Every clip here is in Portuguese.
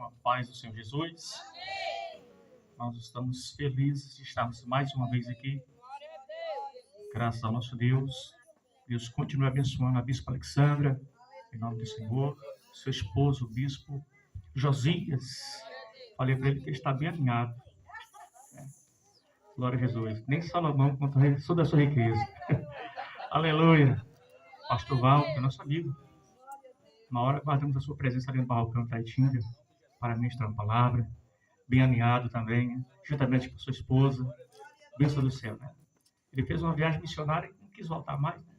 a paz do Senhor Jesus. Nós estamos felizes de estarmos mais uma vez aqui. Graças ao nosso Deus. Deus continue abençoando a Bispa Alexandra, em nome do Senhor. Seu esposo, o Bispo Josias. Falei para ele que ele está bem alinhado. Glória a Jesus. Nem Salomão conta toda a sua riqueza. Aleluia. Pastor Val, que é nosso amigo. Uma hora guardamos a sua presença ali no Barrocão de Taitinga para ministrar uma palavra. Bem alinhado também, juntamente com sua esposa. Bênção do céu, né? Ele fez uma viagem missionária e não quis voltar mais. Né?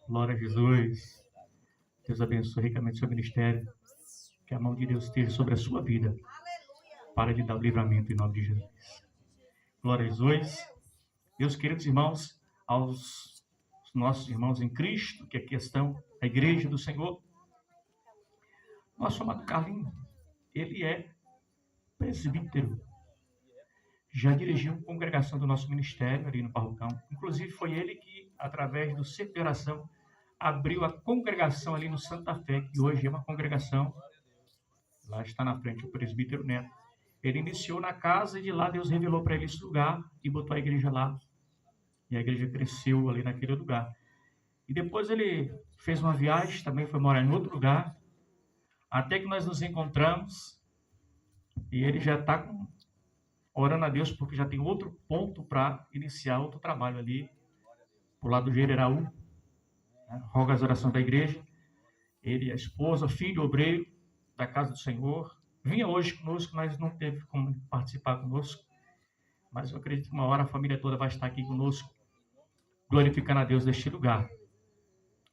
Glória a Jesus. Deus abençoe ricamente o seu ministério. Que a mão de Deus esteja sobre a sua vida. Para lhe dar o livramento em nome de Jesus. Glória a Jesus. Meus queridos irmãos, aos nossos irmãos em Cristo, que aqui estão, a igreja do Senhor. Nosso amado Carlinho, ele é presbítero. Já dirigiu a congregação do nosso ministério ali no Barrocão. Inclusive foi ele que, através do Centro de Oração, abriu a congregação ali no Santa Fé, que hoje é uma congregação. Lá está na frente o presbítero Neto. Ele iniciou na casa e de lá Deus revelou para ele esse lugar e botou a igreja lá. E a igreja cresceu ali naquele lugar. E depois ele fez uma viagem, também foi morar em outro lugar. Até que nós nos encontramos e ele já está orando a Deus porque já tem outro ponto para iniciar outro trabalho ali, pro lado do Jereraú. Né? Roga as orações da igreja. Ele, a esposa, filho, obreiro da casa do Senhor. Vinha hoje conosco, mas não teve como participar conosco. Mas eu acredito que uma hora a família toda vai estar aqui conosco, glorificando a Deus neste lugar.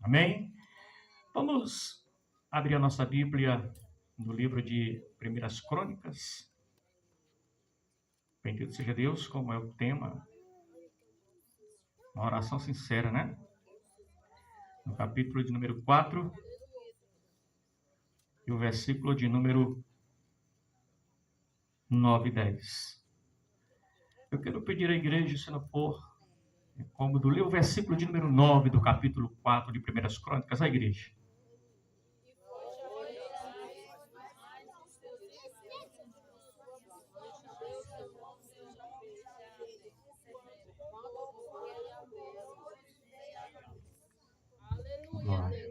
Amém? Vamos abrir a nossa Bíblia no livro de 1 Crônicas. Bendito seja Deus, como é o tema. Uma oração sincera, né? No capítulo de número 4 e o versículo de número 9 e 10. Eu quero pedir à igreja, se não for incômodo, ler o versículo de número 9 do capítulo 4 de 1 Crônicas à igreja. Glória.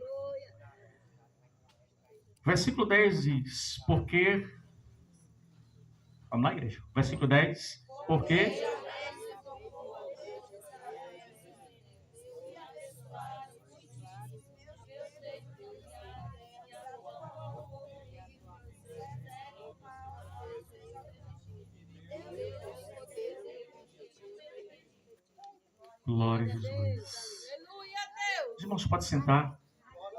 Versículo 10 diz, porque... Vamos lá, igreja. Versículo 10, porque... Glória a Jesus. Os irmãos podem sentar.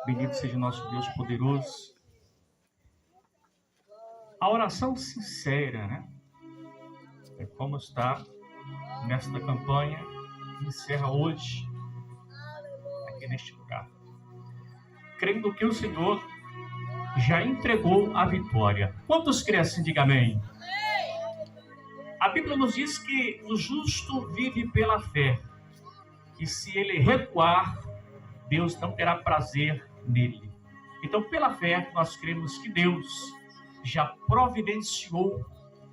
Bendito seja o nosso Deus poderoso. A oração sincera, né? É como está nesta campanha que encerra hoje, aqui neste lugar. Crendo que o Senhor já entregou a vitória. Quantos creem assim? Diga amém. A Bíblia nos diz que o justo vive pela fé. E se ele recuar, Deus não terá prazer nele. Então, pela fé, nós cremos que Deus já providenciou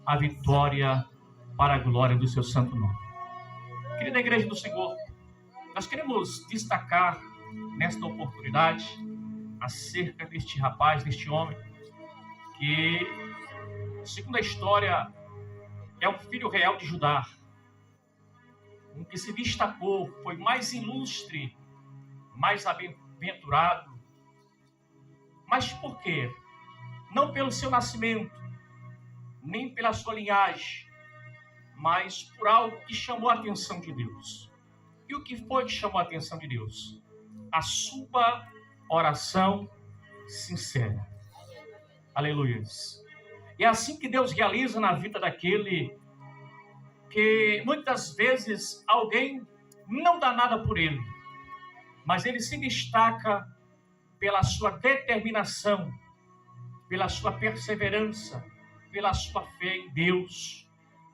a vitória para a glória do seu santo nome. Querida igreja do Senhor, nós queremos destacar nesta oportunidade acerca deste rapaz, deste homem, que, segundo a história, é um filho real de Judá. Um que se destacou, foi mais ilustre, mais aventurado. Mas por quê? Não pelo seu nascimento, nem pela sua linhagem, mas por algo que chamou a atenção de Deus. E o que foi que chamou a atenção de Deus? A sua oração sincera. Aleluia. E é assim que Deus realiza na vida daquele que muitas vezes alguém não dá nada por ele, mas ele se destaca pela sua determinação, pela sua perseverança, pela sua fé em Deus,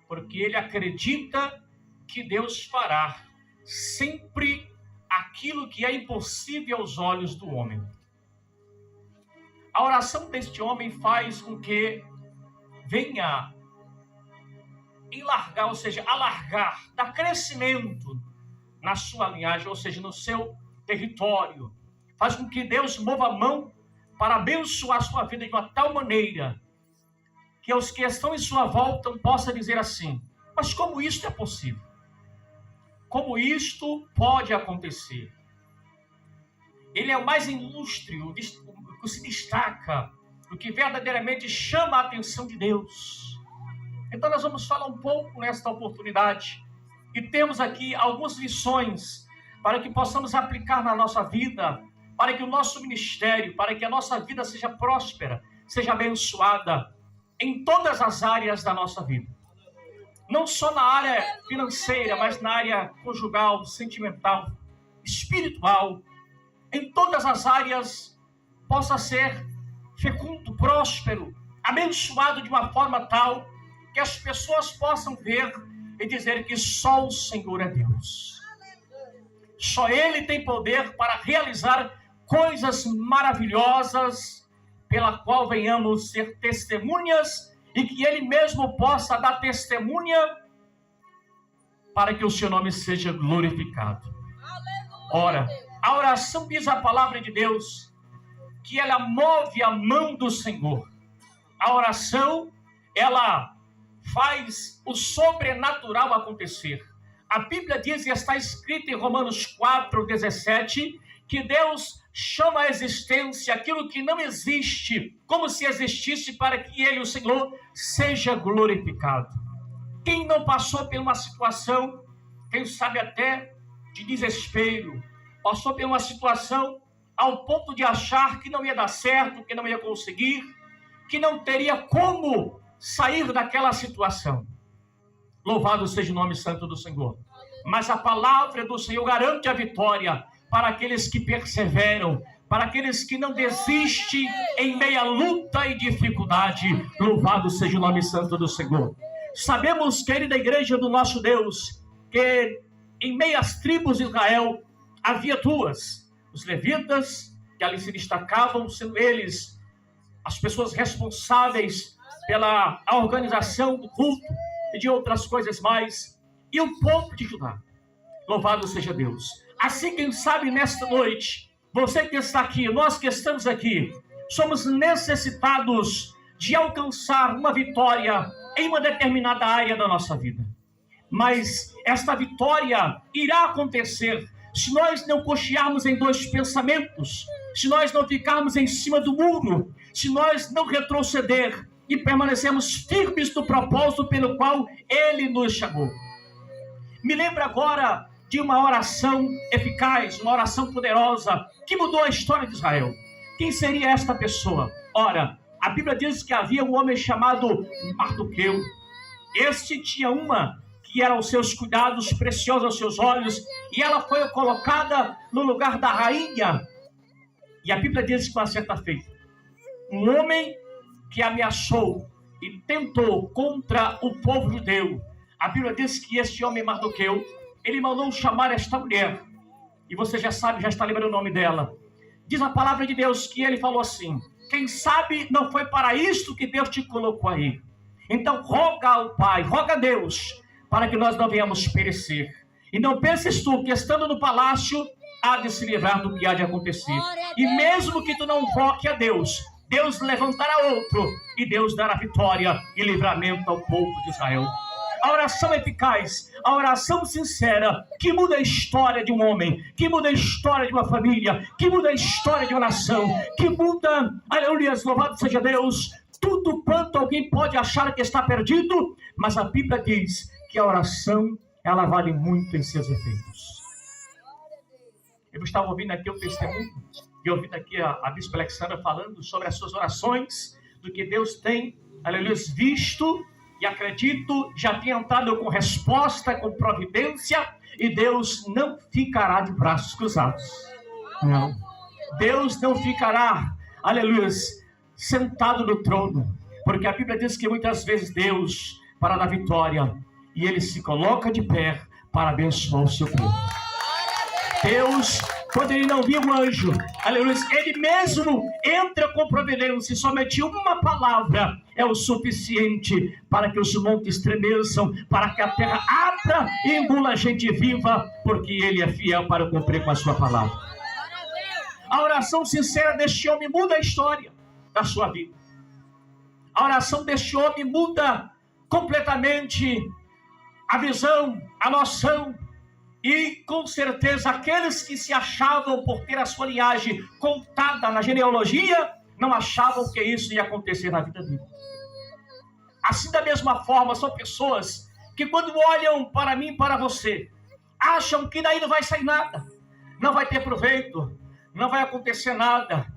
porque ele acredita que Deus fará sempre aquilo que é impossível aos olhos do homem. A oração deste homem faz com que venha enlargar, ou seja, alargar, dar crescimento na sua linhagem, ou seja, no seu território. Faz com que Deus mova a mão para abençoar a sua vida de uma tal maneira que os que estão em sua volta possam dizer assim: mas como isto é possível? Como isto pode acontecer? Ele é o mais ilustre, o que se destaca, o que verdadeiramente chama a atenção de Deus. Então nós vamos falar um pouco nesta oportunidade e temos aqui algumas lições para que possamos aplicar na nossa vida, para que o nosso ministério, para que a nossa vida seja próspera, seja abençoada em todas as áreas da nossa vida. Não só na área financeira, mas na área conjugal, sentimental, espiritual. Em todas as áreas possa ser fecundo, próspero, abençoado de uma forma tal que as pessoas possam ver e dizer que só o Senhor é Deus. Só Ele tem poder para realizar coisas maravilhosas, pela qual venhamos ser testemunhas e que Ele mesmo possa dar testemunha para que o seu nome seja glorificado. Ora, a oração diz a palavra de Deus que ela move a mão do Senhor. A oração, ela faz o sobrenatural acontecer. A Bíblia diz, e está escrito em Romanos 4:17, que Deus chama à existência aquilo que não existe, como se existisse, para que Ele, o Senhor, seja glorificado. Quem não passou por uma situação, quem sabe até de desespero, passou por uma situação ao ponto de achar que não ia dar certo, que não ia conseguir, que não teria como sair daquela situação. Louvado seja o nome santo do Senhor. Mas a palavra do Senhor garante a vitória para aqueles que perseveram, para aqueles que não desistem em meia luta e dificuldade. Louvado seja o nome santo do Senhor. Sabemos, querida igreja do nosso Deus, que em meio às tribos de Israel havia duas: os levitas, que ali se destacavam, sendo eles as pessoas responsáveis pela organização do culto e de outras coisas mais, e o povo de Judá. Louvado seja Deus. Assim, quem sabe nesta noite, você que está aqui, nós que estamos aqui, somos necessitados de alcançar uma vitória em uma determinada área da nossa vida. Mas esta vitória irá acontecer se nós não cochearmos em dois pensamentos, se nós não ficarmos em cima do muro, se nós não retroceder e permanecermos firmes no propósito pelo qual Ele nos chamou. Me lembro agora de uma oração eficaz, uma oração poderosa, que mudou a história de Israel. Quem seria esta pessoa? Ora, a Bíblia diz que havia um homem chamado Mardoqueu. Este tinha uma que era aos seus cuidados, preciosa aos seus olhos, e ela foi colocada no lugar da rainha. E a Bíblia diz que, uma certa feita, um homem que ameaçou e tentou contra o povo judeu, a Bíblia diz que este homem Mardoqueu, ele mandou chamar esta mulher, e você já sabe, já está lembrando o nome dela. Diz a palavra de Deus que ele falou assim: quem sabe não foi para isto que Deus te colocou aí. Então roga ao Pai, roga a Deus, para que nós não venhamos perecer. E não penses tu que estando no palácio há de se livrar do que há de acontecer. E mesmo que tu não invoque a Deus, Deus levantará outro, e Deus dará vitória e livramento ao povo de Israel. A oração eficaz, a oração sincera, que muda a história de um homem, que muda a história de uma família, que muda a história de uma nação, que muda, aleluia, louvado seja Deus, tudo quanto alguém pode achar que está perdido, mas a Bíblia diz que a oração, ela vale muito em seus efeitos. Eu estava ouvindo aqui o testemunho, e ouvindo aqui a Bispa Alexandra falando sobre as suas orações, do que Deus tem, aleluia, visto, e acredito, já tem entrado com resposta, com providência, e Deus não ficará de braços cruzados. Não. Deus não ficará, aleluia, sentado no trono, porque a Bíblia diz que muitas vezes Deus, para dar vitória, e Ele se coloca de pé para abençoar o seu povo. Deus quando ele não viu o anjo, aleluia, ele mesmo entra com providência, e somente uma palavra é o suficiente para que os montes estremeçam, para que a terra abra e engula a gente viva, porque ele é fiel para cumprir com a sua palavra. A oração sincera deste homem muda a história da sua vida. A oração deste homem muda completamente a visão, a noção. E com certeza aqueles que se achavam por ter a sua linhagem contada na genealogia, não achavam que isso ia acontecer na vida dele. Assim, da mesma forma, são pessoas que quando olham para mim e para você, acham que daí não vai sair nada, não vai ter proveito, não vai acontecer nada,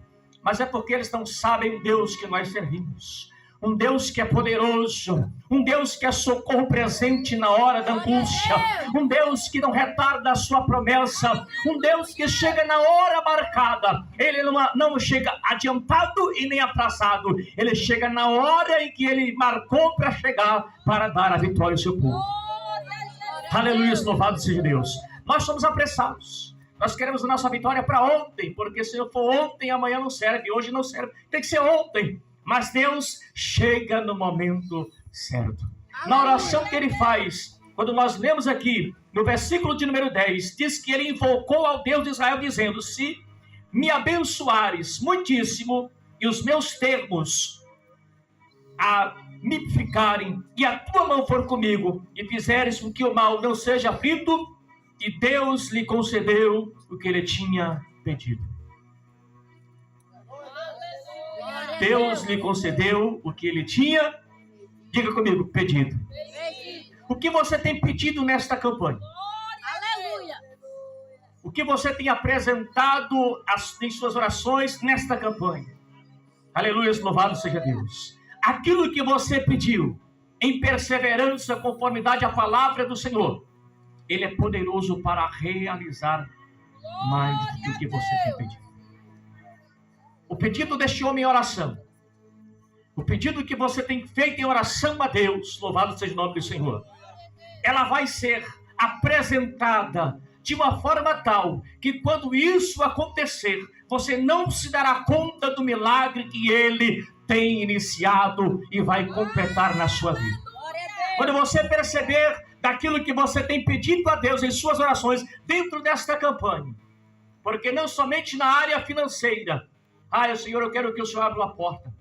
mas é porque eles não sabem o Deus que nós servimos. Um Deus que é poderoso, um Deus que é socorro presente na hora da angústia, um Deus que não retarda a sua promessa, um Deus que chega na hora marcada. Ele não chega adiantado e nem atrasado, ele chega na hora em que ele marcou para chegar, para dar a vitória ao seu povo. Aleluia, louvado seja Deus. Nós somos apressados, nós queremos a nossa vitória para ontem, porque se não for ontem, amanhã não serve, hoje não serve, tem que ser ontem. Mas Deus chega no momento certo. Na oração que ele faz, quando nós lemos aqui, no versículo de número 10, diz que ele invocou ao Deus de Israel, dizendo: se me abençoares muitíssimo, e os meus termos a me ficarem, e a tua mão for comigo, e fizeres com que o mal não seja feito, e Deus lhe concedeu o que ele tinha pedido. Deus lhe concedeu o que ele tinha, diga comigo, pedido. O que você tem pedido nesta campanha? Aleluia. O que você tem apresentado em suas orações nesta campanha? Aleluia, louvado seja Deus. Aquilo que você pediu em perseverança, conformidade à palavra do Senhor, Ele é poderoso para realizar mais do que você tem pedido. O pedido deste homem em oração, o pedido que você tem feito em oração a Deus, louvado seja o nome do Senhor, ela vai ser apresentada de uma forma tal que quando isso acontecer, você não se dará conta do milagre que Ele tem iniciado e vai completar na sua vida. Quando você perceber daquilo que você tem pedido a Deus em suas orações dentro desta campanha, porque não somente na área financeira, Senhor, eu quero que o Senhor abra uma porta.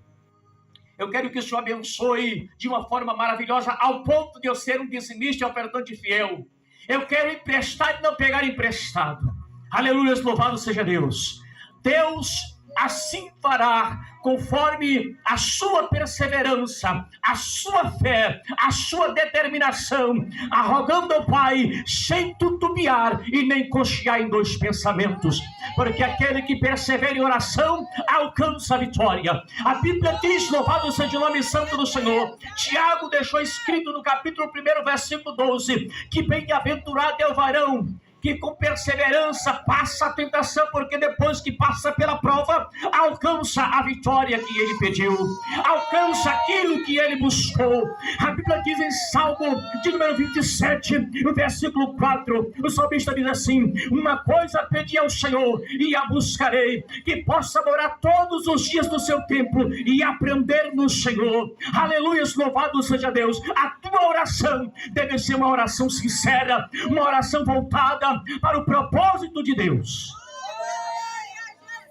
Eu quero que o Senhor abençoe de uma forma maravilhosa, ao ponto de eu ser um dizimista e ofertante fiel. Eu quero emprestar e não pegar emprestado. Aleluia, louvado seja Deus. Deus assim fará, conforme a sua perseverança, a sua fé, a sua determinação, arrogando ao Pai, sem titubear e nem cochear em dois pensamentos, porque aquele que persevera em oração alcança a vitória. A Bíblia diz, louvado seja o nome santo do Senhor, Tiago deixou escrito no capítulo 1, versículo 12, que bem-aventurado é o varão que com perseverança passa a tentação, porque depois que passa pela prova, alcança a vitória que ele pediu, alcança aquilo que ele buscou. A Bíblia diz em Salmo de número 27, no versículo 4, o salmista diz assim: uma coisa pedi ao Senhor e a buscarei, que possa morar todos os dias do seu templo e aprender no Senhor. Aleluia, louvado seja Deus. A tua oração deve ser uma oração sincera, uma oração voltada para o propósito de Deus.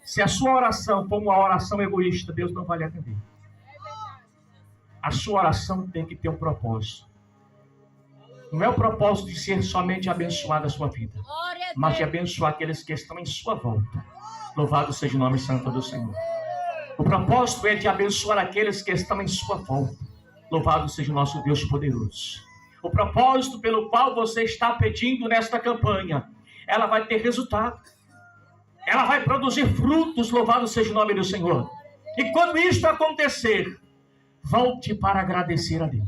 Se a sua oração for uma oração egoísta, Deus não vai lhe atender. A sua oração tem que ter um propósito. Não é o propósito de ser somente abençoada a sua vida, mas de abençoar aqueles que estão em sua volta. Louvado seja o nome santo do Senhor. O propósito é de abençoar aqueles que estão em sua volta. Louvado seja o nosso Deus poderoso. O propósito pelo qual você está pedindo nesta campanha, ela vai ter resultado. Ela vai produzir frutos, louvado seja o nome do Senhor. E quando isto acontecer, volte para agradecer a Deus.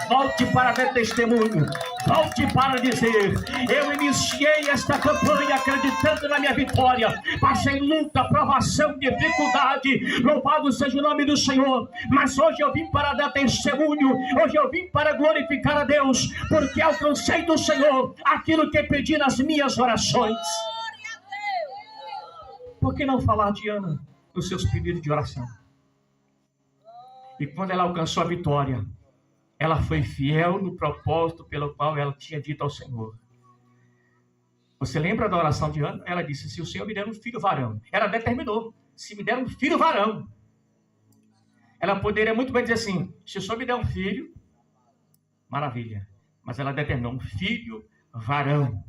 Volte para dar testemunho. Volte para dizer: eu iniciei esta campanha acreditando na minha vitória. Passei luta, provação, dificuldade. Louvado seja o nome do Senhor. Mas hoje eu vim para dar testemunho. Hoje eu vim para glorificar a Deus, porque alcancei do Senhor aquilo que pedi nas minhas orações. Por que não falar de Ana nos seus pedidos de oração? E quando ela alcançou a vitória, ela foi fiel no propósito pelo qual ela tinha dito ao Senhor. Você lembra da oração de Ana? Ela disse, se o Senhor me der um filho varão. Ela determinou, se me der um filho varão. Ela poderia muito bem dizer assim, se o Senhor me der um filho, maravilha. Mas ela determinou um filho varão.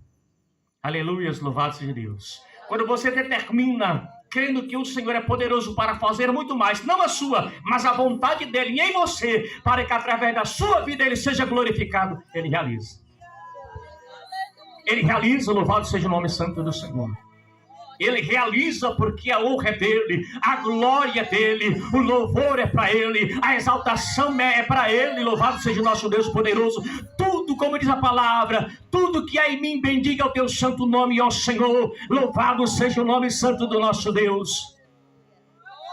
Aleluias, louvado seja Deus. Quando você determina, crendo que o Senhor é poderoso para fazer muito mais, não a sua, mas a vontade dele em você, para que através da sua vida ele seja glorificado, ele realiza. Ele realiza, louvado seja o nome santo do Senhor. Ele realiza porque a honra é dele, a glória é dele, o louvor é para ele, a exaltação é para ele, louvado seja o nosso Deus poderoso. Tudo, como diz a palavra, tudo que há em mim bendiga o teu santo nome, ó Senhor, louvado seja o nome santo do nosso Deus.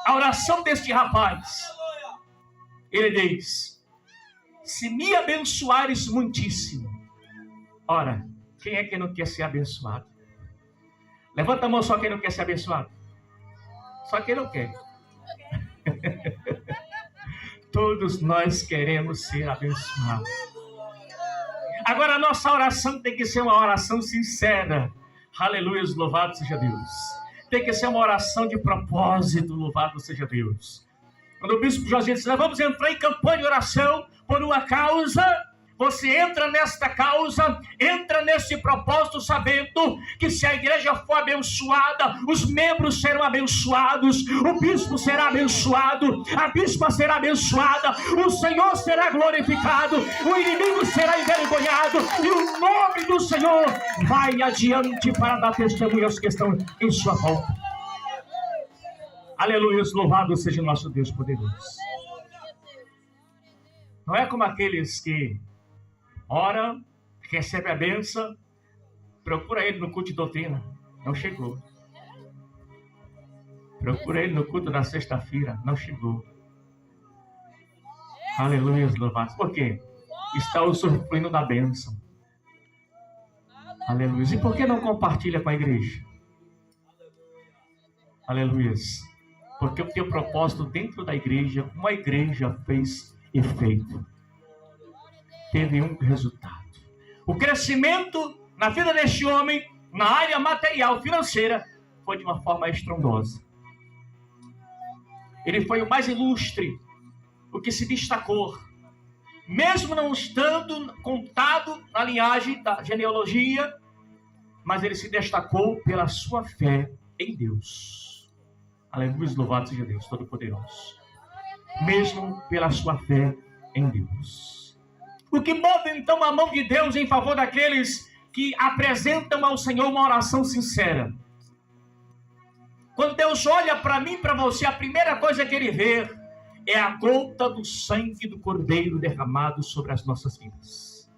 A oração deste rapaz, ele diz, se me abençoares muitíssimo. Ora, quem é que não quer ser abençoado? Levanta a mão só quem não quer ser abençoado. Só quem não quer. Todos nós queremos ser abençoados. Agora a nossa oração tem que ser uma oração sincera. Aleluia, louvado seja Deus. Tem que ser uma oração de propósito, louvado seja Deus. Quando o bispo Josias disse, nós vamos entrar em campanha de oração por uma causa... Você entra nesta causa, entra nesse propósito, sabendo que se a igreja for abençoada, os membros serão abençoados, o bispo será abençoado, a bispa será abençoada, o Senhor será glorificado, o inimigo será envergonhado, e o nome do Senhor vai adiante para dar testemunho aos que estão em sua volta. Aleluia, louvado seja o nosso Deus poderoso. Não é como aqueles que ora, recebe a bênção, procura ele no culto de doutrina, não chegou. Procura ele no culto da sexta-feira, não chegou. Aleluia, louvado. Por quê? Está usufruindo da bênção. Aleluia. E por que não compartilha com a igreja? Aleluia. Porque o teu propósito dentro da igreja, uma igreja fez efeito. Teve um resultado. O crescimento na vida deste homem, na área material, financeira, foi de uma forma estrondosa. Ele foi o mais ilustre, o que se destacou. Mesmo não estando contado na linhagem da genealogia, mas ele se destacou pela sua fé em Deus. Aleluia, louvado seja Deus Todo-Poderoso. Mesmo pela sua fé em Deus. O que move então a mão de Deus em favor daqueles que apresentam ao Senhor uma oração sincera? Quando Deus olha para mim e para você, a primeira coisa que Ele vê é a gota do sangue do Cordeiro derramado sobre as nossas vidas.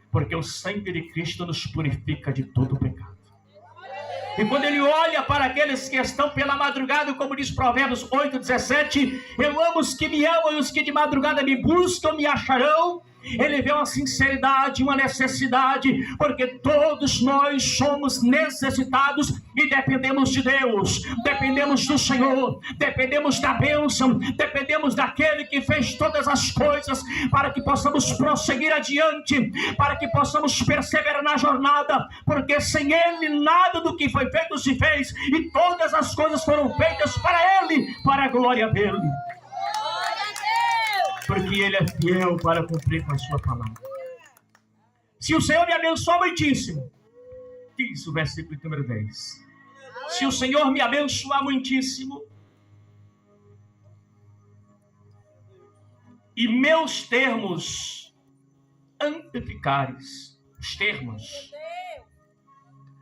Porque o sangue de Cristo nos purifica de todo o pecado. E quando Ele olha para aqueles que estão pela madrugada, como diz Provérbios 8:17, eu amo os que me amam e os que de madrugada me buscam me acharão. Ele vê uma sinceridade, uma necessidade, porque todos nós somos necessitados e dependemos de Deus, dependemos do Senhor, dependemos da bênção, dependemos daquele que fez todas as coisas para que possamos prosseguir adiante, para que possamos perseverar na jornada, porque sem Ele nada do que foi feito se fez, e todas as coisas foram feitas para Ele, para a glória dEle. Porque Ele é fiel para cumprir com a sua palavra. Se o Senhor me abençoa muitíssimo, diz o versículo número 10. Se o Senhor me abençoar muitíssimo, e meus termos amplificares, os termos,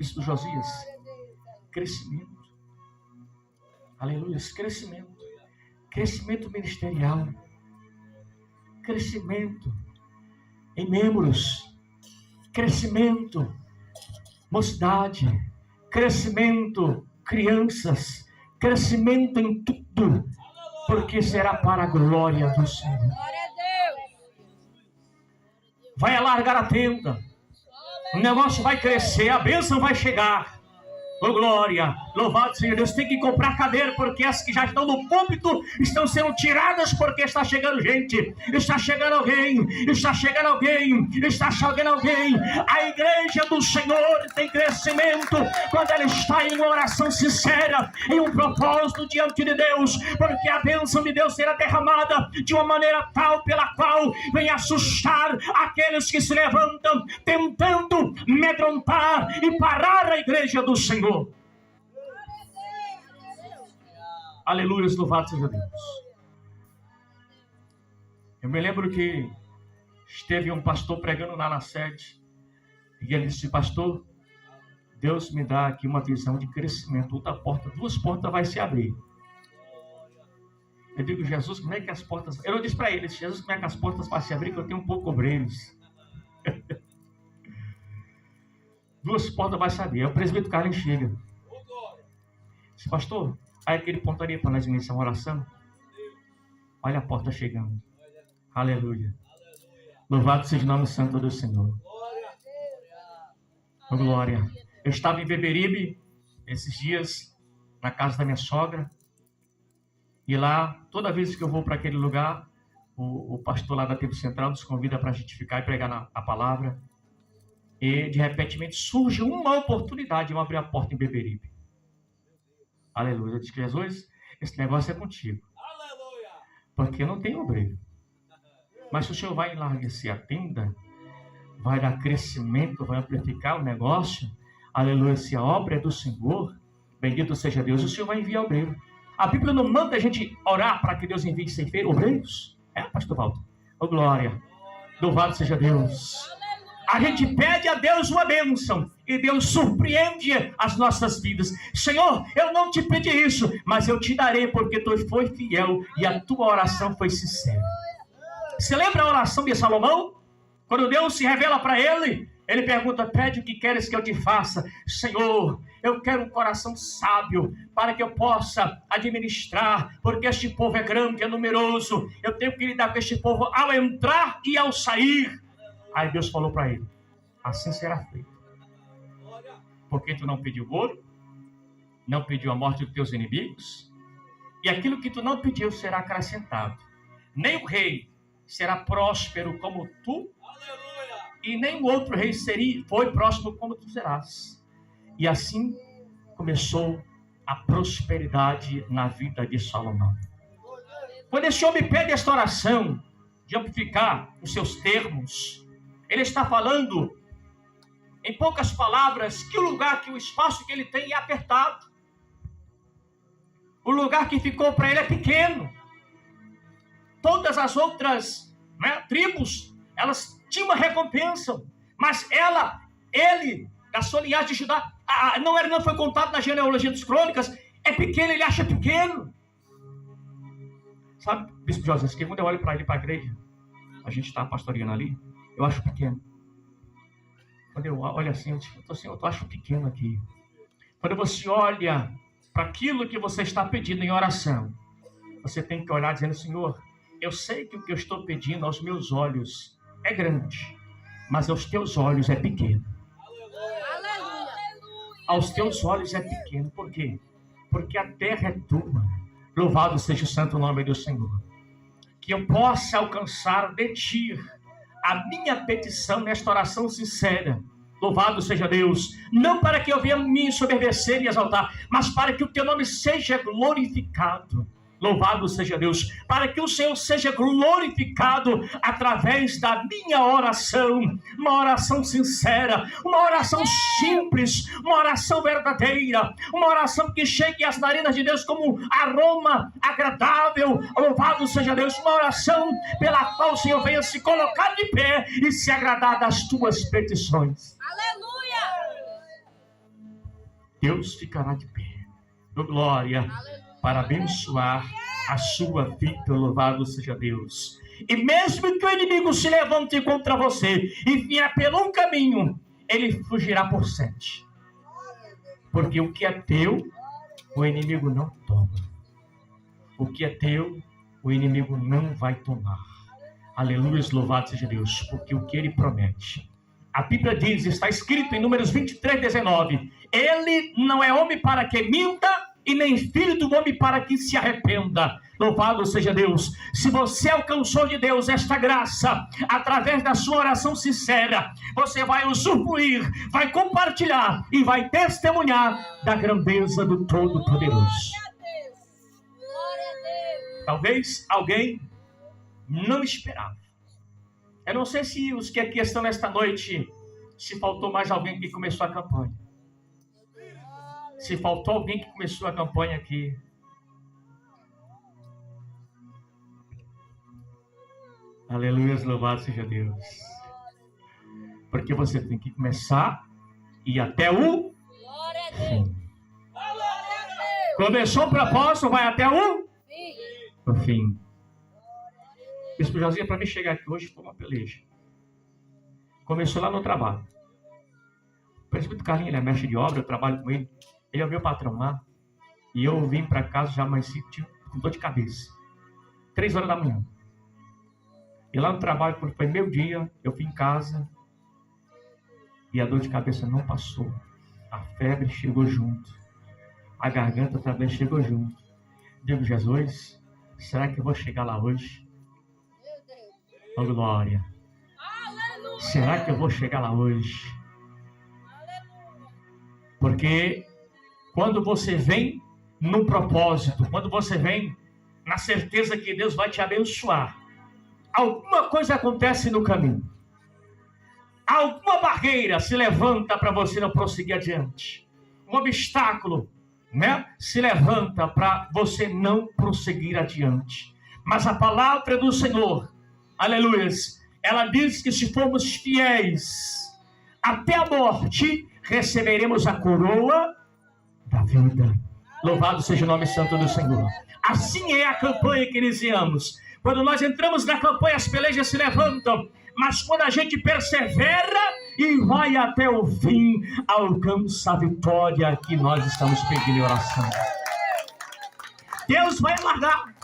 isso Josias, crescimento, aleluia, crescimento ministerial, crescimento em membros, crescimento, mocidade, crescimento, crianças, crescimento em tudo, porque será para a glória do Senhor. Vai alargar a tenda, o negócio vai crescer, a bênção vai chegar, Oh, glória! Louvado seja Deus. Tem que comprar cadeira, porque as que já estão no púlpito estão sendo tiradas, porque está chegando gente. Está chegando alguém. Está chegando alguém. Está chegando alguém. A igreja do Senhor tem crescimento quando ela está em uma oração sincera, em um propósito diante de Deus, porque a bênção de Deus será derramada de uma maneira tal pela qual vem assustar aqueles que se levantam tentando amedrontar e parar a igreja do Senhor. Aleluia, louvado seja Deus. Eu me lembro que esteve um pastor pregando lá na sede, e ele disse: pastor, Deus me dá aqui uma visão de crescimento. Outra porta, 2 portas vai se abrir. Eu digo: Jesus, como é que as portas... Eu disse para ele: Jesus, como é que as portas vão se abrir, que eu tenho um pouco obreiros. 2 portas vai se abrir. Aí o presbítero Carlos chega. Disse: pastor, aí aquele pontaria para nós iniciar uma oração. Olha a porta chegando. Aleluia. Louvado seja o nome santo do Senhor. Oh, glória. Eu estava em Beberibe esses dias, na casa da minha sogra. E lá, toda vez que eu vou para aquele lugar, o pastor lá da Tempo Central nos convida para a gente ficar e pregar a palavra. E, de repente, surge uma oportunidade de eu abrir a porta em Beberibe. Aleluia. Eu disse: Jesus, esse negócio é contigo. Porque eu não tenho obreiro. Mas se o Senhor vai enlarguecer a tenda, vai dar crescimento, vai amplificar o negócio, aleluia, se a obra é do Senhor, bendito seja Deus, o Senhor vai enviar obreiro. A Bíblia não manda a gente orar para que Deus envie ceifeiros, obreiros? É, pastor Walter? Oh, glória. Louvado seja Deus. A gente pede a Deus uma bênção e Deus surpreende as nossas vidas. Senhor, eu não te pedi isso, mas eu te darei porque tu foi fiel e a tua oração foi sincera. Você lembra a oração de Salomão? Quando Deus se revela para ele, ele pergunta: pede o que queres que eu te faça. Senhor, eu quero um coração sábio para que eu possa administrar, porque este povo é grande, é numeroso. Eu tenho que lidar com este povo ao entrar e ao sair. Aí Deus falou para ele: assim será feito. Porque tu não pediu ouro, não pediu a morte dos teus inimigos, e aquilo que tu não pediu será acrescentado. Nem o rei será próspero como tu, e nem o outro rei foi próspero como tu serás. E assim começou a prosperidade na vida de Salomão. Quando esse homem pede esta oração, de amplificar os seus termos, ele está falando, em poucas palavras, que o lugar, que o espaço que ele tem é apertado. O lugar que ficou para ele é pequeno. Todas as outras tribos, elas tinham uma recompensa, mas ele, da sua linhagem de Judá, não foi contado na genealogia dos crônicas, é pequeno, ele acha pequeno. Sabe, Bispo José, que quando eu olho para ele, para a igreja, a gente está pastoreando ali, eu acho pequeno. Quando eu olho assim, eu acho pequeno aqui. Quando você olha para aquilo que você está pedindo em oração, você tem que olhar dizendo: Senhor, eu sei que o que eu estou pedindo aos meus olhos é grande, mas aos teus olhos é pequeno. Aleluia. Aos teus olhos é pequeno. Por quê? Porque a terra é tua. Louvado seja o santo nome do Senhor. Que eu possa alcançar de ti a minha petição nesta oração sincera. Louvado seja Deus. Não para que eu venha me ensoberbecer e exaltar, mas para que o teu nome seja glorificado. Louvado seja Deus, para que o Senhor seja glorificado através da minha oração, uma oração sincera, uma oração simples, uma oração verdadeira, uma oração que chegue às narinas de Deus como um aroma agradável. Louvado seja Deus, uma oração pela qual o Senhor venha se colocar de pé e se agradar das tuas petições. Aleluia! Deus ficará de pé, do glória. Aleluia. Para abençoar a sua vida, louvado seja Deus. E mesmo que o inimigo se levante contra você e vier pelo um caminho, ele fugirá por 7. Porque o que é teu, o inimigo não toma. O que é teu, o inimigo não vai tomar. Aleluia, louvado seja Deus, porque o que ele promete. A Bíblia diz, está escrito em Números 23:19, Ele não é homem para que minta, e nem filho do homem para que se arrependa. Louvado seja Deus. Se você alcançou de Deus esta graça, através da sua oração sincera, você vai usufruir, vai compartilhar e vai testemunhar da grandeza do Todo-Poderoso. Talvez alguém não esperava. Eu não sei se os que aqui estão nesta noite, se faltou mais alguém que começou a campanha. Se faltou alguém que começou a campanha aqui. Aleluia, louvado seja Deus. Porque você tem que começar e ir até o fim. Começou o propósito, vai até o fim. Bispo Josinha, para mim chegar aqui hoje foi uma peleja. Começou lá no trabalho. O presbítero Carlinhos, ele é mestre de obra, eu trabalho com ele. Ele é o meu patrão lá. E eu vim para casa já amanheci com dor de cabeça. 3 horas da manhã. E lá no trabalho, quando foi meio dia, eu fui em casa. E a dor de cabeça não passou. A febre chegou junto. A garganta também chegou junto. Digo, Jesus, será que eu vou chegar lá hoje? Oh, glória. Será que eu vou chegar lá hoje? Porque quando você vem no propósito, quando você vem na certeza que Deus vai te abençoar, alguma coisa acontece no caminho. Alguma barreira se levanta para você não prosseguir adiante. Um obstáculo, se levanta para você não prosseguir adiante. Mas a palavra do Senhor, aleluia, ela diz que se formos fiéis até a morte, receberemos a coroa da vida. Louvado seja o nome santo do Senhor. Assim é a campanha que iniciamos. Quando nós entramos na campanha, as pelejas se levantam. Mas quando a gente persevera e vai até o fim, alcança a vitória que nós estamos pedindo em oração. Deus vai alargar.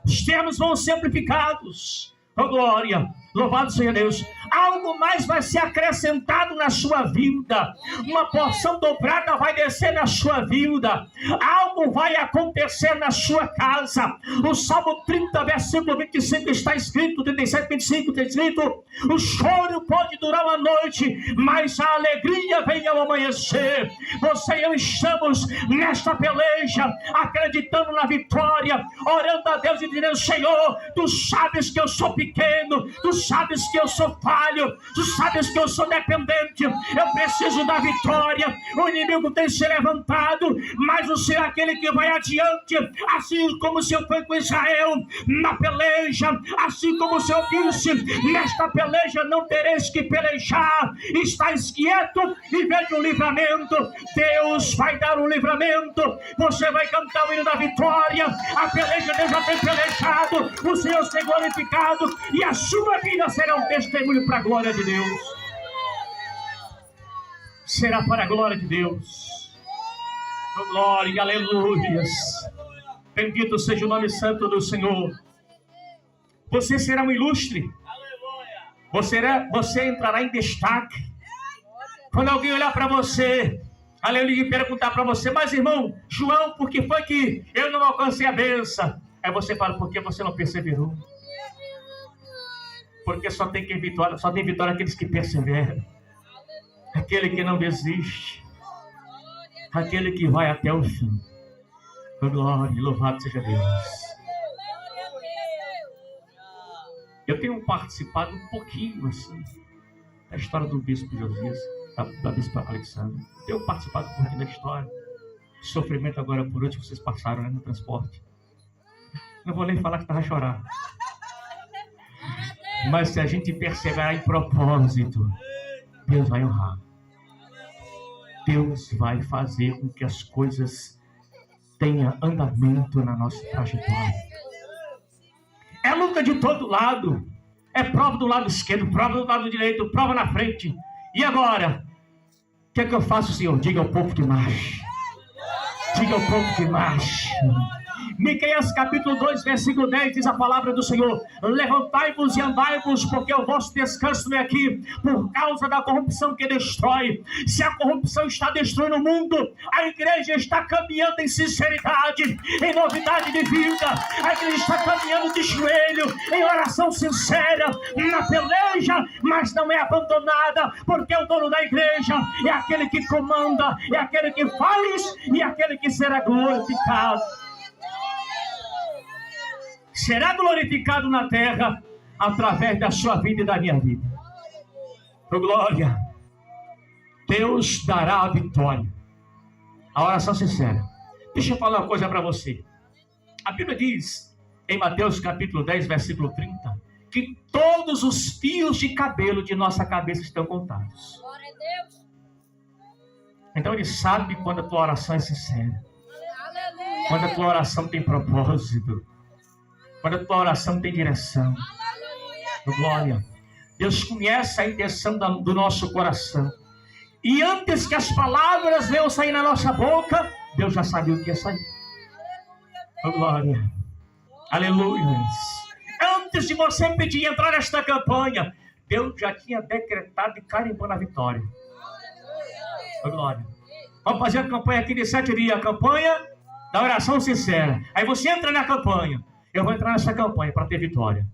Os termos vão ser amplificados. Oh, glória. Louvado seja Deus. Algo mais vai ser acrescentado na sua vida. Uma porção dobrada vai descer na sua vida. Algo vai acontecer na sua casa. O Salmo 30, versículo 25 está escrito, 37, 25 está escrito: o choro pode durar uma noite, mas a alegria vem ao amanhecer. Você e eu estamos nesta peleja, acreditando na vitória, orando a Deus e dizendo: Senhor, Tu sabes que eu sou pequeno, Tu sabes que eu sou falho, Tu sabes que eu sou dependente, eu preciso da vitória. O inimigo tem se levantado, mas o Senhor é aquele que vai adiante, assim como o Senhor foi com Israel na peleja, assim como o Senhor disse: nesta peleja não tereis que pelejar, estáis quieto e veja o livramento. Deus vai dar um livramento, você vai cantar o hino da vitória. A peleja Deus já tem pelejado, o Senhor ser glorificado e a sua vida será um testemunho para a glória de Deus. Será para a glória de Deus. Oh, glória, aleluias. Bendito seja o nome santo do Senhor. Você será um ilustre. Você entrará em destaque. Quando alguém olhar para você, aleluia, e perguntar para você: mas irmão João, por que foi que eu não alcancei a bênção? Aí você fala: porque você não perseverou. Porque só tem vitória aqueles que perseveram. Aquele que não desiste. Aquele que vai até o fim. Oh, glória, louvado seja Deus. Eu tenho participado um pouquinho assim da história do bispo Josias, da bispa Alexandra. Tenho participado um pouquinho da história. Sofrimento agora por último, vocês passaram, no transporte. Não vou nem falar que estava a chorar. Mas se a gente perseverar em propósito, Deus vai honrar. Deus vai fazer com que as coisas tenham andamento na nossa trajetória. É luta de todo lado. É prova do lado esquerdo, prova do lado direito, prova na frente. E agora? O que é que eu faço, Senhor? Diga ao povo que marche. Diga ao povo que marche. Miqueias capítulo 2, versículo 10, diz a palavra do Senhor: levantai-vos e andai-vos, porque o vosso descanso é aqui, por causa da corrupção que destrói. Se a corrupção está destruindo o mundo, a igreja está caminhando em sinceridade, em novidade de vida. A igreja está caminhando de joelho, em oração sincera, na peleja, mas não é abandonada, porque o dono da igreja é aquele que comanda, é aquele que faz e é aquele que será glorificado. Será glorificado na terra através da sua vida e da minha vida. Oh, glória! Deus dará a vitória. A oração sincera. Deixa eu falar uma coisa para você. A Bíblia diz, em Mateus capítulo 10, versículo 30, que todos os fios de cabelo de nossa cabeça estão contados. Glória a Deus. Então ele sabe quando a tua oração é sincera. Aleluia. Quando a tua oração tem propósito. Quando a tua oração tem direção. Aleluia. Glória. Deus conhece a intenção do nosso coração. E antes que as palavras venham sair na nossa boca, Deus já sabia o que ia sair. Glória. Aleluia. Antes de você pedir entrar nesta campanha, Deus já tinha decretado e carimbando a vitória. Glória. Vamos fazer a campanha aqui de 7 dias. A campanha da oração sincera. Aí você entra na campanha. Eu vou entrar nessa campanha para ter vitória.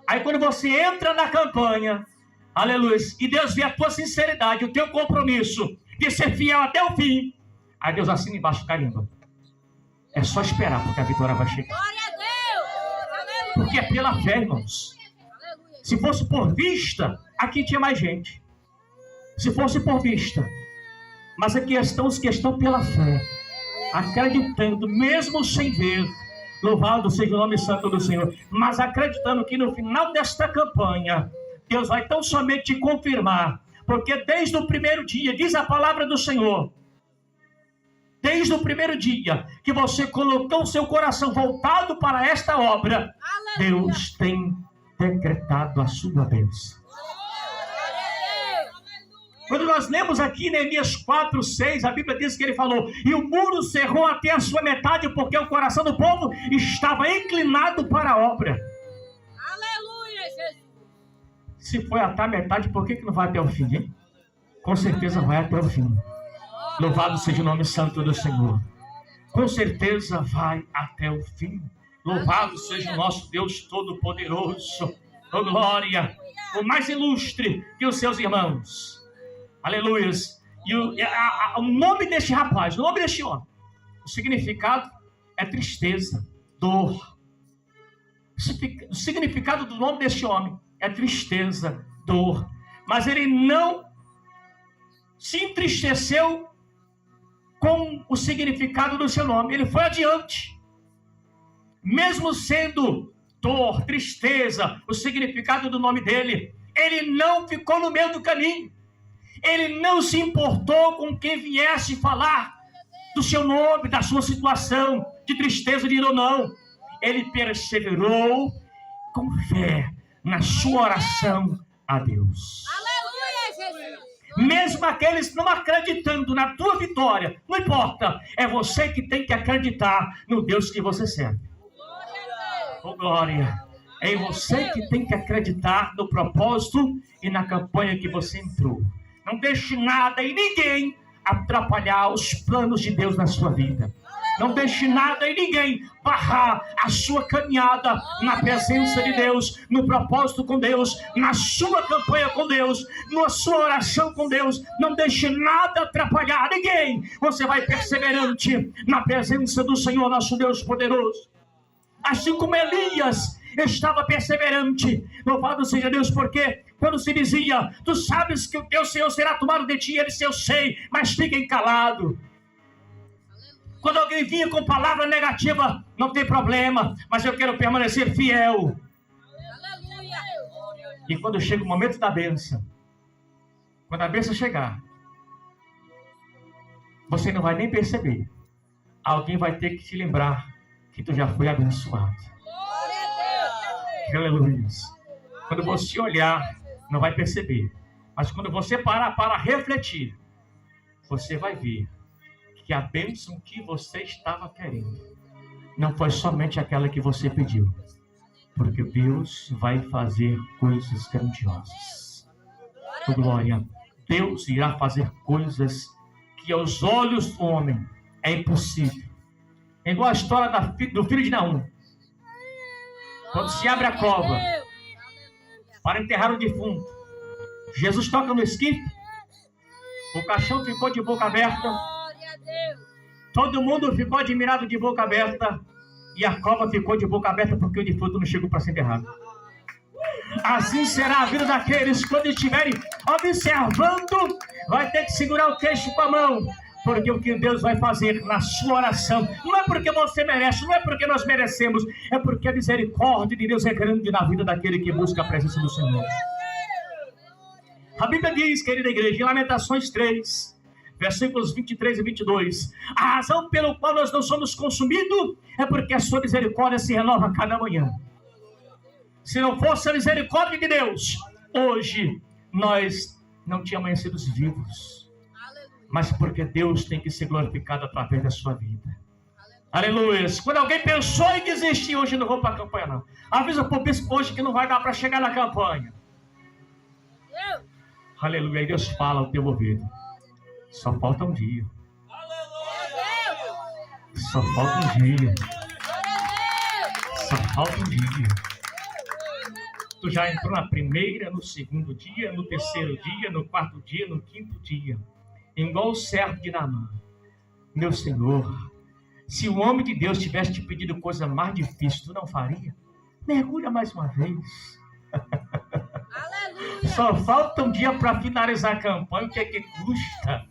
Aí quando você entra na campanha, aleluia, e Deus vê a tua sinceridade, o teu compromisso de ser fiel até o fim, aí Deus assina embaixo carimba. É só esperar, porque a vitória vai chegar. Glória a Deus. Aleluia. Porque é pela fé, irmãos. Aleluia. Se fosse por vista, aqui tinha mais gente. Se fosse por vista. Mas aqui estão os que estão pela fé, acreditando, mesmo sem ver. Louvado seja o nome santo do Senhor. Mas acreditando que no final desta campanha, Deus vai tão somente te confirmar. Porque desde o primeiro dia, diz a palavra do Senhor, desde o primeiro dia que você colocou o seu coração voltado para esta obra, Aleluia. Deus tem decretado a sua bênção. Quando nós lemos aqui Neemias 4, 6, a Bíblia diz que ele falou: e o muro cerrou até a sua metade, porque o coração do povo estava inclinado para a obra. Aleluia, Jesus. Se foi até a metade, por que não vai até o fim, hein? Com certeza vai até o fim. Louvado seja o nome santo do Senhor. Com certeza vai até o fim. Louvado seja o nosso Deus Todo-Poderoso. Oh, glória! O mais ilustre que os seus irmãos. Aleluia. E o nome deste rapaz, o nome deste homem, o significado é tristeza, dor. O significado do nome deste homem é tristeza, dor. Mas ele não se entristeceu com o significado do seu nome. Ele foi adiante. Mesmo sendo dor, tristeza, o significado do nome dele, ele não ficou no meio do caminho. Ele não se importou com quem viesse falar do seu nome, da sua situação, de tristeza, de dor, não. Ele perseverou com fé na sua oração a Deus. Aleluia, Jesus. Mesmo aqueles não acreditando na tua vitória, não importa, é você que tem que acreditar no Deus que você serve. Oh, glória! É você que tem que acreditar no propósito e na campanha que você entrou. Não deixe nada e ninguém atrapalhar os planos de Deus na sua vida. Não deixe nada e ninguém barrar a sua caminhada na presença de Deus, no propósito com Deus, na sua campanha com Deus, na sua oração com Deus. Não deixe nada atrapalhar ninguém. Você vai perseverante na presença do Senhor, nosso Deus poderoso. Assim como Elias estava perseverante. Louvado seja Deus, porque quando se dizia: tu sabes que o teu Senhor será tomado de ti, ele disse: eu sei, mas fiquem calados. Quando alguém vinha com palavra negativa, não tem problema, mas eu quero permanecer fiel. Aleluia. E quando chega o momento da bênção, quando a bênção chegar, você não vai nem perceber. Alguém vai ter que te lembrar que tu já foi abençoado. Aleluia. Quando você olhar, não vai perceber. Mas quando você parar para refletir, você vai ver que a bênção que você estava querendo não foi somente aquela que você pediu, porque Deus vai fazer coisas grandiosas. Oh, glória! Deus irá fazer coisas que aos olhos do homem é impossível. É igual a história do filho de Naum. Quando se abre a cova para enterrar o defunto, Jesus toca no esquife, o caixão ficou de boca aberta, todo mundo ficou admirado de boca aberta, e a cova ficou de boca aberta porque o defunto não chegou para ser enterrado. Assim será a vida daqueles quando estiverem observando, vai ter que segurar o queixo com a mão, porque o que Deus vai fazer na sua oração não é porque você merece, não é porque nós merecemos, é porque a misericórdia de Deus é grande na vida daquele que busca a presença do Senhor. A Bíblia diz, querida igreja, em Lamentações 3, versículos 23 e 22, a razão pelo qual nós não somos consumidos é porque a sua misericórdia se renova a cada manhã. Se não fosse a misericórdia de Deus, hoje nós não tínhamos amanhecido vivos. Mas porque Deus tem que ser glorificado através da sua vida. Aleluia. Quando alguém pensou em desistir, hoje não vou para a campanha não. Avisa para o bispo hoje que não vai dar para chegar na campanha. Aleluia. E Deus fala ao teu ouvido. Só falta um dia. Só falta um dia. Só falta um dia. Tu já entrou na primeira, no segundo dia, no terceiro dia, no quarto dia, no quinto dia. Igual o servo de Naamã. Meu Senhor, se o homem de Deus tivesse te pedido coisa mais difícil, tu não faria? Mergulha mais uma vez. Aleluia. Só falta um dia para finalizar a campanha. O que é que custa?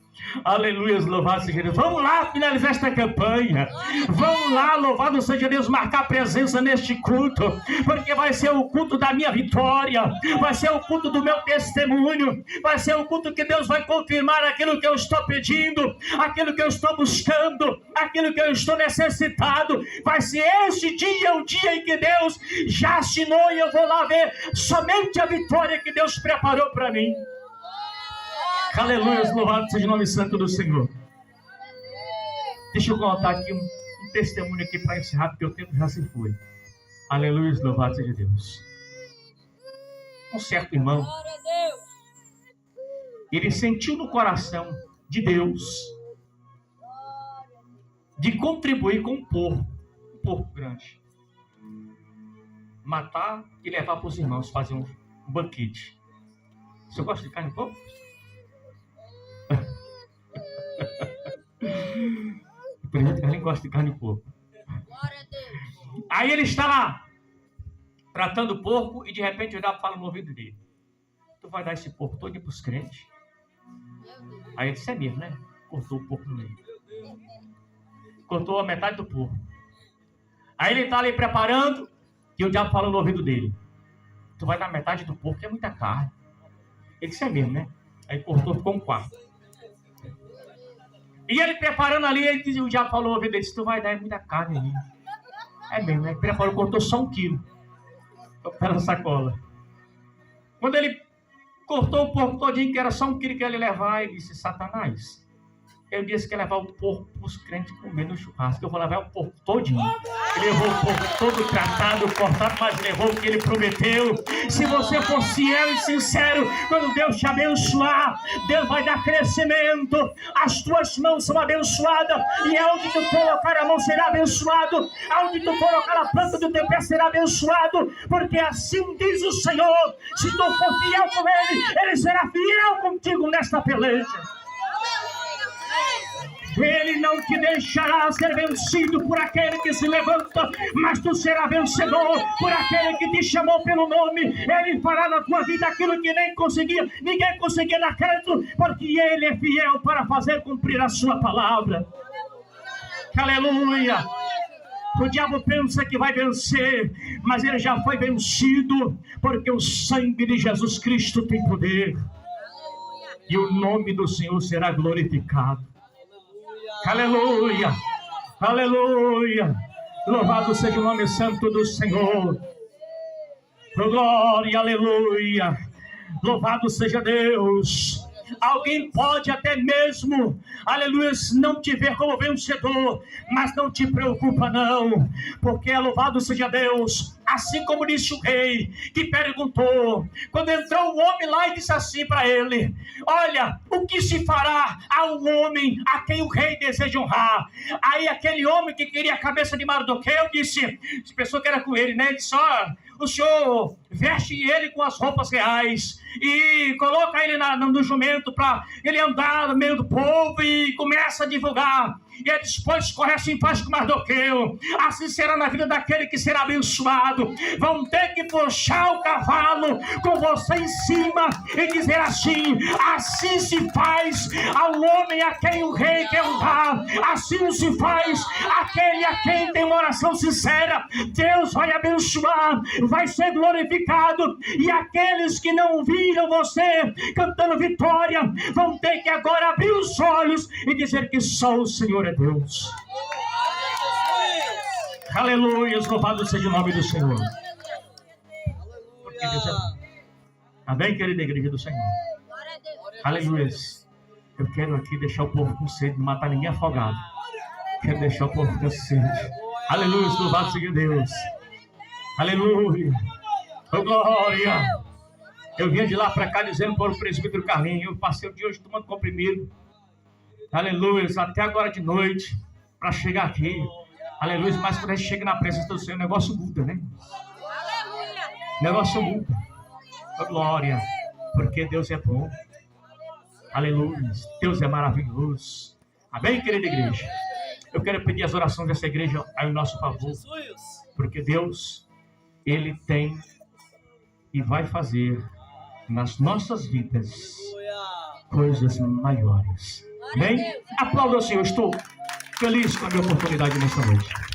Aleluia, louvado seja Deus. Vamos lá finalizar esta campanha. Vamos lá, louvado seja Deus, marcar presença neste culto, porque vai ser o culto da minha vitória, vai ser o culto do meu testemunho, vai ser o culto que Deus vai confirmar aquilo que eu estou pedindo, aquilo que eu estou buscando, aquilo que eu estou necessitado. Vai ser este dia, o dia em que Deus já assinou, e eu vou lá ver somente a vitória que Deus preparou para mim. Aleluia, louvado seja o nome santo do Senhor. Deixa eu contar aqui um testemunho aqui para encerrar, porque o tempo já se foi. Aleluia, louvado seja Deus. Um certo irmão, ele sentiu no coração de Deus de contribuir com um porco grande. Matar e levar para os irmãos, fazer um banquete. Você gosta de carne de porco? O presidente Carlinhos gosta de carne de porco. Aí ele está lá tratando o porco e de repente o diabo fala no ouvido dele: tu vai dar esse porco todo para os crentes? Aí ele disse: é mesmo, né? Cortou o porco no meio. Cortou a metade do porco. Aí ele está ali preparando e o diabo fala no ouvido dele: tu vai dar metade do porco, que é muita carne. Ele disse: é mesmo, né? Aí cortou, ficou um quarto. E ele preparando ali, o diabo falou no ouvido dele: tu vai dar muita carne ali. É mesmo, né? Ele preparou, cortou só 1 quilo. Pela sacola. Quando ele cortou o porco todinho, que era só 1 quilo que ele ia levar, ele disse: Satanás, eu disse que ia levar o porco para os crentes comer no churrasco. Eu vou levar o porco todinho. Ele levou o porco todo tratado, cortado, mas levou o que ele prometeu. Se você for fiel e sincero, quando Deus te abençoar, Deus vai dar crescimento. As tuas mãos são abençoadas, e aonde tu colocar a mão será abençoado. Aonde tu colocar a planta do teu pé será abençoado, porque assim diz o Senhor: se tu for fiel com Ele será fiel contigo nesta peleja. Ele não te deixará ser vencido por aquele que se levanta, mas tu serás vencedor por aquele que te chamou pelo nome. Ele fará na tua vida aquilo que ninguém conseguia dar crédito, porque Ele é fiel para fazer cumprir a sua palavra. Aleluia! O diabo pensa que vai vencer, mas ele já foi vencido, porque o sangue de Jesus Cristo tem poder, e o nome do Senhor será glorificado. Aleluia, aleluia, louvado seja o nome santo do Senhor. Glória, aleluia, louvado seja Deus. Alguém pode até mesmo, aleluia, não te ver como vencedor, mas não te preocupa não, porque louvado seja Deus. Assim como disse o rei, que perguntou, quando entrou o homem lá e disse assim para ele: olha, o que se fará ao homem a quem o rei deseja honrar? Aí aquele homem que queria a cabeça de Mardoqueu disse, a pessoa que era com ele, né, disse: o senhor veste ele com as roupas reais e coloca ele no jumento para ele andar no meio do povo e começa a divulgar. E ele depois corre assim, faz com Mardoqueu. Assim será na vida daquele que será abençoado. Vão ter que puxar o cavalo com você em cima e dizer assim: assim se faz ao homem a quem o rei quer honrar. Assim se faz aquele a quem tem uma oração sincera. Deus vai abençoar, vai ser glorificado. E aqueles que não viram você cantando vitória vão ter que agora abrir os olhos e dizer que só o Senhor é Deus. Aleluia, louvado seja o nome do Senhor. Porque Deus é bom. Amém, querida igreja do Senhor? Aleluia. Eu quero aqui deixar o povo com sede, não matar ninguém afogado. Quero deixar o povo com sede. Aleluia, louvado seja Deus. Aleluia. Oh, glória. Eu vinha de lá para cá dizendo para o presbítero Carlinhos: eu passei o dia hoje tomando comprimido. Aleluia, até agora de noite, para chegar aqui. Aleluia, mas quando a gente chega na presença do Senhor, o negócio muda, né? Aleluia. O negócio muda. Oh, glória, porque Deus é bom. Aleluia, Deus é maravilhoso. Amém, querida igreja? Eu quero pedir as orações dessa igreja ao nosso favor, porque Deus, Ele tem e vai fazer nas nossas vidas coisas maiores. Amém? Aplauda o Senhor. Estou feliz com a minha oportunidade nesta noite.